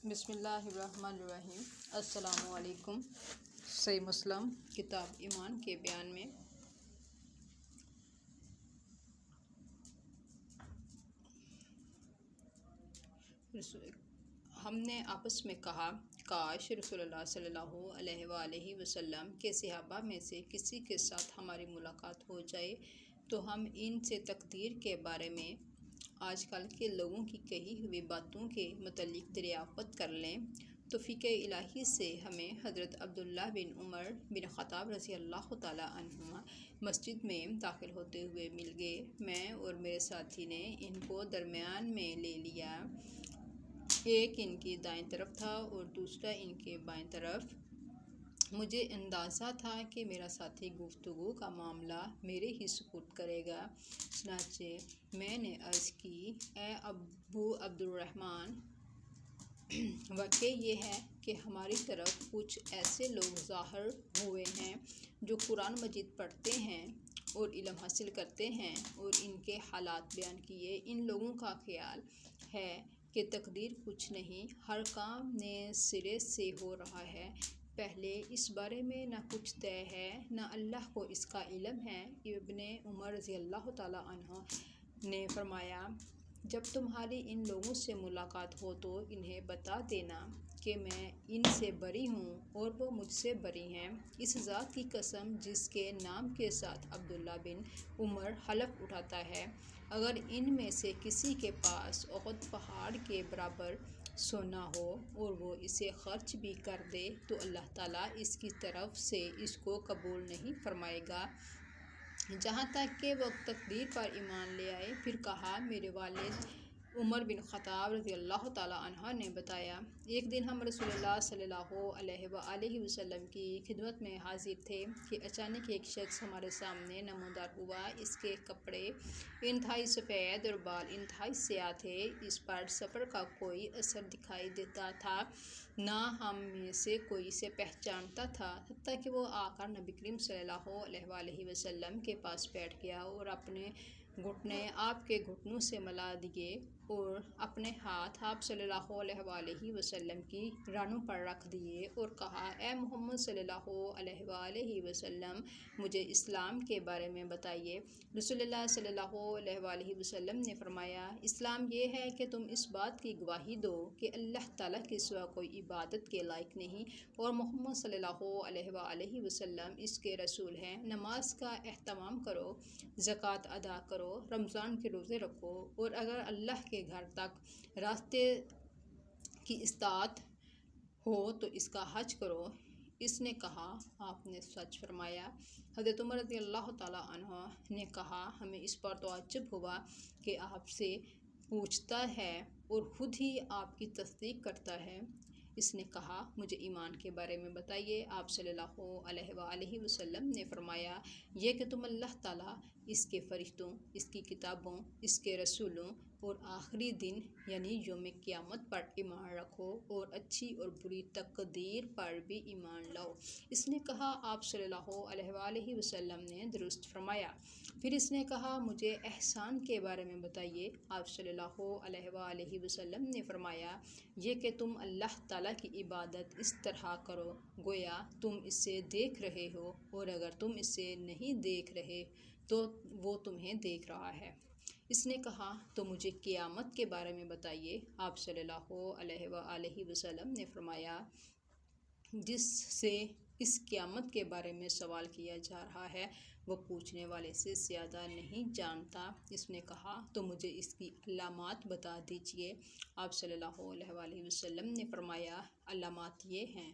بسم اللہ الرحمن الرحیم۔ السلام علیکم۔ صحیح مسلم کتاب ایمان کے بیان میں ہم نے آپس میں کہا، کاش رسول اللہ صلی اللہ علیہ وآلہ وسلم کے صحابہ میں سے کسی کے ساتھ ہماری ملاقات ہو جائے تو ہم ان سے تقدیر کے بارے میں آج کل کے لوگوں کی کہی ہوئی باتوں کے متعلق دریافت کر لیں۔ توفیق الہی سے ہمیں حضرت عبداللہ بن عمر بن خطاب رضی اللہ تعالیٰ عنہما مسجد میں داخل ہوتے ہوئے مل گئے۔ میں اور میرے ساتھی نے ان کو درمیان میں لے لیا۔ ایک ان کی دائیں طرف تھا اور دوسرا ان کے بائیں طرف۔ مجھے اندازہ تھا کہ میرا ساتھی گفتگو کا معاملہ میرے ہی سپرد کرے گا، چنانچہ میں نے عرض کی، اے ابو عبد الرحمن، واقعہ یہ ہے کہ ہماری طرف کچھ ایسے لوگ ظاہر ہوئے ہیں جو قرآن مجید پڑھتے ہیں اور علم حاصل کرتے ہیں، اور ان کے حالات بیان کیے۔ ان لوگوں کا خیال ہے کہ تقدیر کچھ نہیں، ہر کام نئے سرے سے ہو رہا ہے، پہلے اس بارے میں نہ کچھ طے ہے، نہ اللہ کو اس کا علم ہے۔ ابن عمر رضی اللہ تعالیٰ عنہ نے فرمایا، جب تمہاری ان لوگوں سے ملاقات ہو تو انہیں بتا دینا کہ میں ان سے بری ہوں اور وہ مجھ سے بری ہیں۔ اس ذات کی قسم جس کے نام کے ساتھ عبداللہ بن عمر حلف اٹھاتا ہے، اگر ان میں سے کسی کے پاس احد پہاڑ کے برابر سونا ہو اور وہ اسے خرچ بھی کر دے تو اللہ تعالیٰ اس کی طرف سے اس کو قبول نہیں فرمائے گا جہاں تک کہ وہ تقدیر پر ایمان لے آئے۔ پھر کہا، میرے والد عمر بن خطاب رضی اللہ تعالیٰ عنہ نے بتایا، ایک دن ہم رسول اللہ صلی اللہ علیہ وآلہ وسلم کی خدمت میں حاضر تھے کہ اچانک ایک شخص ہمارے سامنے نمودار ہوا۔ اس کے کپڑے انتہائی سفید اور بال انتہائی سیاہ تھے۔ اس پر سفر کا کوئی اثر دکھائی دیتا تھا، نہ ہم میں سے کوئی اسے پہچانتا تھا، حتیٰ کہ وہ آ کر نبی کریم صلی اللہ علیہ وآلہ وسلم کے پاس بیٹھ گیا اور اپنے گھٹنے آپ کے گھٹنوں سے ملا دیے اور اپنے ہاتھ آپ صلی اللہ علیہ وآلہ وسلم کی رانوں پر رکھ دیے اور کہا، اے محمد صلی اللہ علیہ وآلہ وسلم، مجھے اسلام کے بارے میں بتائیے۔ رسول اللہ صلی اللہ علیہ وآلہ وسلم نے فرمایا، اسلام یہ ہے کہ تم اس بات کی گواہی دو کہ اللہ تعالیٰ کے سوا کوئی عبادت کے لائق نہیں اور محمد صلی اللہ علیہ وآلہ وسلم اس کے رسول ہیں، نماز کا اہتمام کرو، زکوٰۃ ادا کرو، رمضان کے روزے رکھو، اور اگر اللہ کے گھر تک راستے کی استطاعت ہو تو اس کا حج کرو۔ اس نے کہا، آپ نے سچ فرمایا۔ حضرت عمر رضی اللہ تعالیٰ عنہ نے کہا، ہمیں اس پر تعجب ہوا کہ آپ سے پوچھتا ہے اور خود ہی آپ کی تصدیق کرتا ہے۔ اس نے کہا، مجھے ایمان کے بارے میں بتائیے۔ آپ صلی اللہ علیہ وآلہ وسلم نے فرمایا، یہ کہ تم اللہ تعالیٰ، اس کے فرشتوں، اس کی کتابوں، اس کے رسولوں اور آخری دن یعنی یوم قیامت پر ایمان رکھو اور اچھی اور بری تقدیر پر بھی ایمان لاؤ۔ اس نے کہا، آپ صلی اللہ علیہ وآلہ وسلم نے درست فرمایا۔ پھر اس نے کہا، مجھے احسان کے بارے میں بتائیے۔ آپ صلی اللہ علیہ وآلہ وسلم نے فرمایا، یہ کہ تم اللہ تعالیٰ کی عبادت اس طرح کرو گویا تم اسے دیکھ رہے ہو، اور اگر تم اسے نہیں دیکھ رہے تو وہ تمہیں دیکھ رہا ہے۔ اس نے کہا، تو مجھے قیامت کے بارے میں بتائیے۔ آپ صلی اللہ علیہ وآلہ وسلم نے فرمایا، جس سے اس قیامت کے بارے میں سوال کیا جا رہا ہے وہ پوچھنے والے سے زیادہ نہیں جانتا۔ اس نے کہا، تو مجھے اس کی علامات بتا دیجیے۔ آپ صلی اللہ علیہ وآلہ وسلم نے فرمایا، علامات یہ ہیں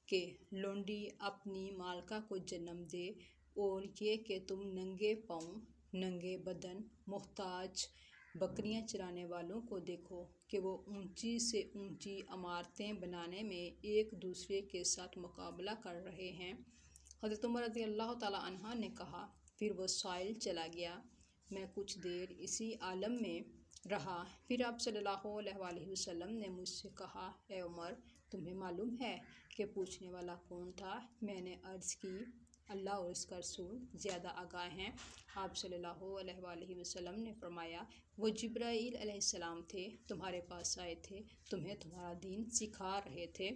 کہ لونڈی اپنی مالکہ کو جنم دے، اور یہ کہ تم ننگے پاؤں، ننگے بدن، محتاج بکریاں چرانے والوں کو دیکھو کہ وہ اونچی سے اونچی عمارتیں بنانے میں ایک دوسرے کے ساتھ مقابلہ کر رہے ہیں۔ حضرت عمر رضی اللہ تعالیٰ عنہ نے کہا، پھر وہ سائل چلا گیا۔ میں کچھ دیر اسی عالم میں رہا، پھر آپ صلی اللہ علیہ وآلہ وسلم نے مجھ سے کہا، اے عمر، تمہیں معلوم ہے کہ پوچھنے والا کون تھا؟ میں نے عرض کی، اللہ اور اس کا رسول زیادہ آگاہ ہیں۔ آپ صلی اللہ علیہ وآلہ وسلم نے فرمایا، وہ جبرائیل علیہ السلام تھے، تمہارے پاس آئے تھے، تمہیں تمہارا دین سکھا رہے تھے۔